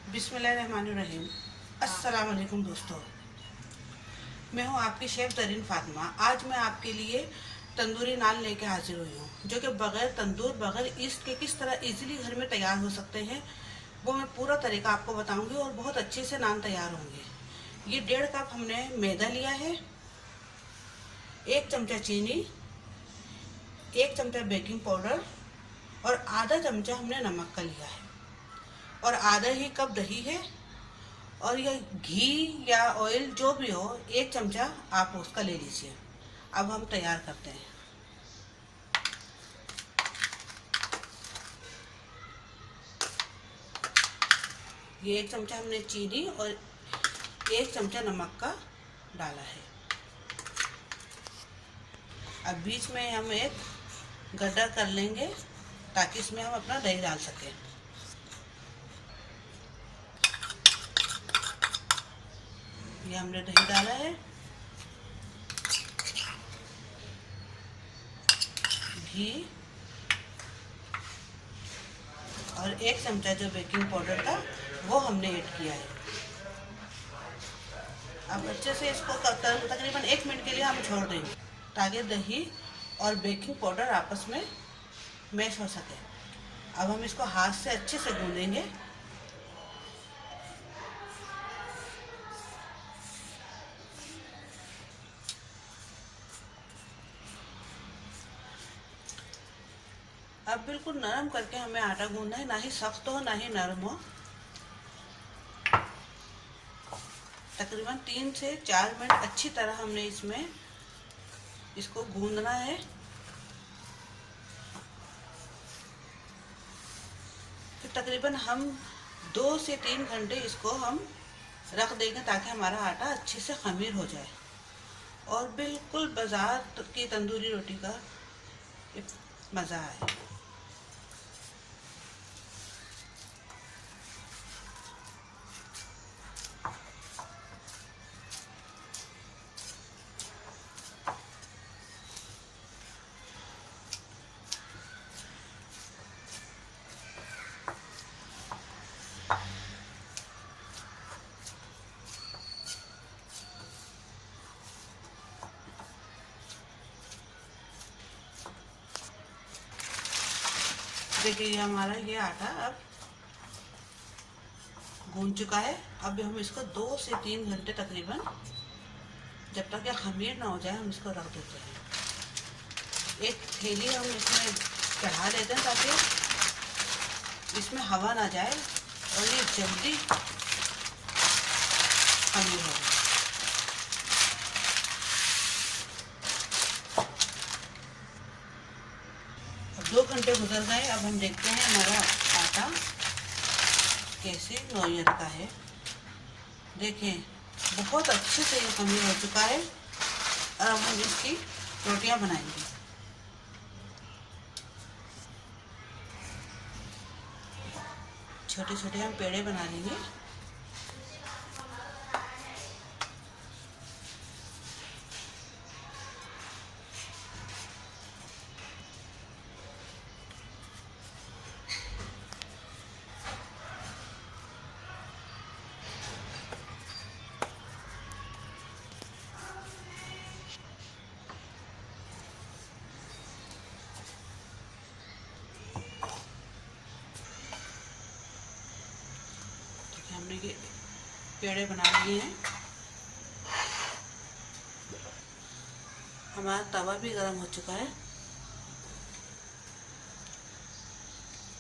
बिस्मिल्लाहिर्रहमानिर्रहीम। अस्सलाम वालेकुम दोस्तों, मैं हूं आपकी शेफ़ ज़रीन फ़ातिमा। आज मैं आपके लिए तंदूरी नान लेके हाजिर हुई हूं, जो कि बग़ैर तंदूर बग़ैर ईस्ट के किस तरह इजीली घर में तैयार हो सकते हैं, वो मैं पूरा तरीका आपको बताऊंगी और बहुत अच्छे से नान तैयार होंगे। ये 1.5 कप हमने मैदा लिया है, 1 चमचा चीनी, 1 चमचा बेकिंग पाउडर और आधा चमचा हमने नमक का लिया है और आधा ही कप दही है। और यह घी या ऑयल जो भी हो, 1 चमचा आप उसका ले लीजिए। अब हम तैयार करते हैं। ये 1 चमचा हमने चीनी और 1 चमचा नमक का डाला है। अब बीच में हम एक गड्ढा कर लेंगे ताकि इसमें हम अपना दही डाल सकें। ये हमने दही डाला है, घी और 1 चमचा जो बेकिंग पाउडर था वो हमने ऐड किया है। अब अच्छे से इसको तकरीबन 1 मिनट के लिए हम छोड़ देंगे ताकि दही और बेकिंग पाउडर आपस में मैश हो सके। अब हम इसको हाथ से अच्छे से गूंदेंगे। अब बिल्कुल नरम करके हमें आटा गूंदना है, ना ही सख्त हो ना ही नरम हो। तकरीबन 3 से 4 मिनट अच्छी तरह हमने इसको गूंदना है। फिर तकरीबन हम 2 से 3 घंटे इसको हम रख देंगे ताकि हमारा आटा अच्छे से खमीर हो जाए और बिल्कुल बाजार की तंदूरी रोटी का मज़ा आए। देखिए हमारा ये आटा अब गूंद चुका है। अब हम इसको 2 से 3 घंटे तकरीबन, जब तक ये खमीर ना हो जाए, हम इसको रख देते हैं। एक थैली हम इसमें चढ़ा देते हैं ताकि इसमें हवा ना जाए और ये जल्दी खमीर हो जाए। 2 घंटे गुजर गए। अब हम देखते हैं हमारा आटा कैसे नौयत का है। देखें बहुत अच्छे से ये खमीर हो चुका है। और अब हम इसकी रोटियां बनाएंगे। छोटे छोटे हम पेड़े बना लेंगे। हमने ये पेड़े बना लिए हैं। हमारा तवा भी गर्म हो चुका है।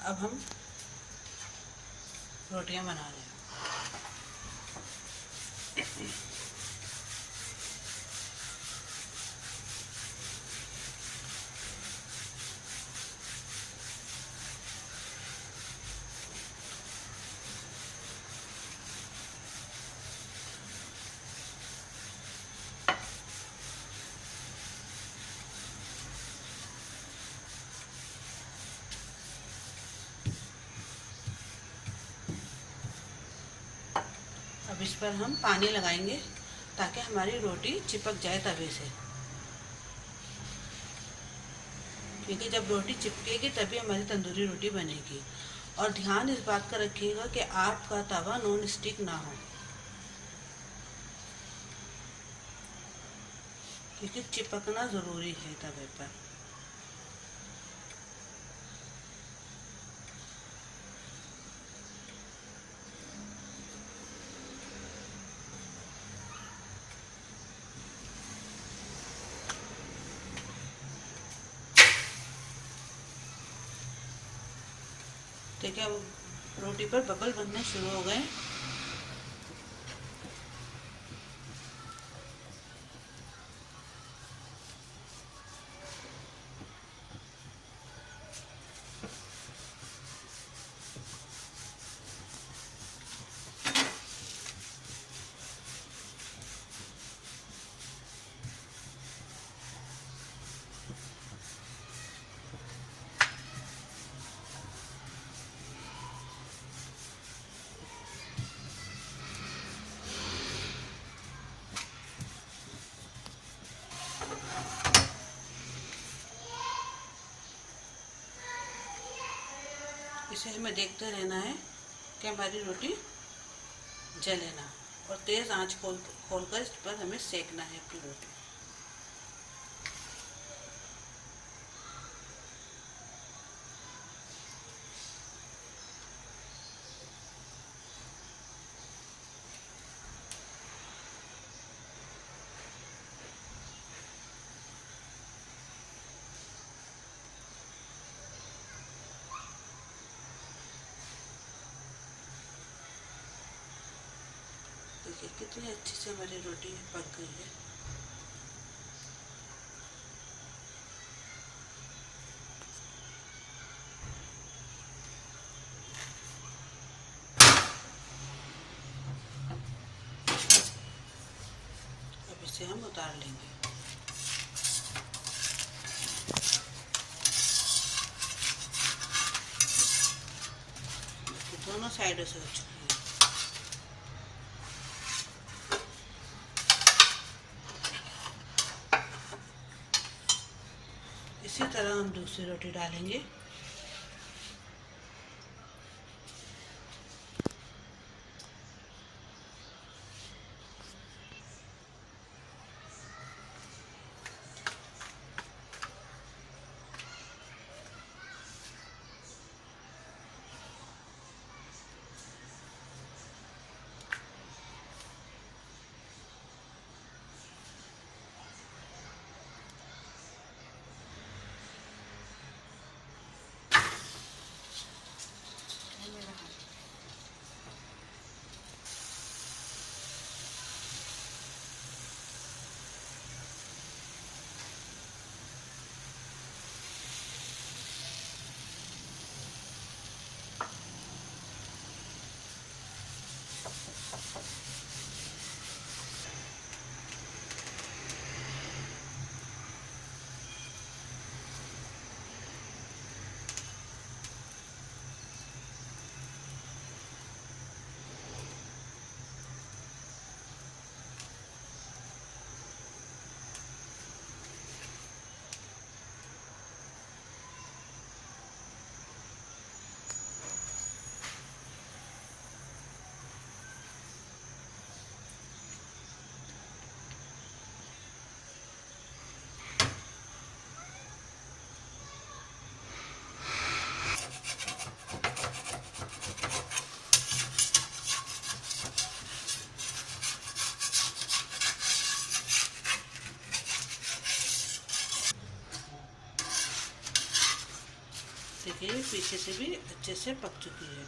अब हम रोटियां बना रहे हैं। अब इस पर हम पानी लगाएंगे ताकि हमारी रोटी चिपक जाए तवे से, क्योंकि जब रोटी चिपकेगी तभी हमारी तंदूरी रोटी बनेगी। और ध्यान इस बात का रखिएगा कि आपका तवा नॉन स्टिक ना हो, क्योंकि चिपकना ज़रूरी है तवे पर। ठीक है, अब रोटी पर बबल बनने शुरू हो गए। इसे हमें देखते रहना है कि हमारी रोटी जले ना, और तेज़ आंच खोलकर इस पर हमें सेकना है अपनी रोटी। देखिए कितनी अच्छी से हमारी रोटी पक गई है। अब इसे हम उतार लेंगे। दोनों साइडों से हो चुकी है। इसी तरह हम दूसरी रोटी डालेंगे। देखिए पीछे से भी अच्छे से पक चुकी है।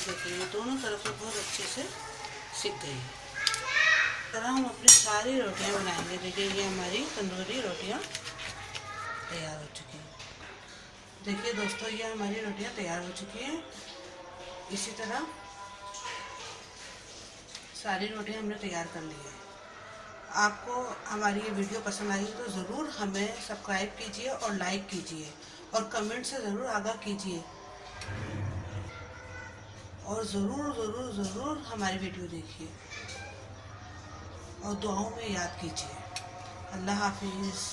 देखिए दोनों तरफ से बहुत अच्छे से सिक गई है। इस तरह हम अपनी सारी रोटियां बनाएंगे। देखिए ये हमारी तंदूरी रोटियां तैयार हो चुकी हैं। देखिए दोस्तों ये हमारी रोटियां तैयार हो चुकी हैं। इसी तरह सारी रोटियां हमने तैयार कर ली है। आपको हमारी ये वीडियो पसंद आई तो ज़रूर हमें सब्सक्राइब कीजिए और लाइक कीजिए और कमेंट से ज़रूर आगाह कीजिए और ज़रूर ज़रूर ज़रूर हमारी वीडियो देखिए और दुआओं में याद कीजिए। अल्लाह हाफिज़।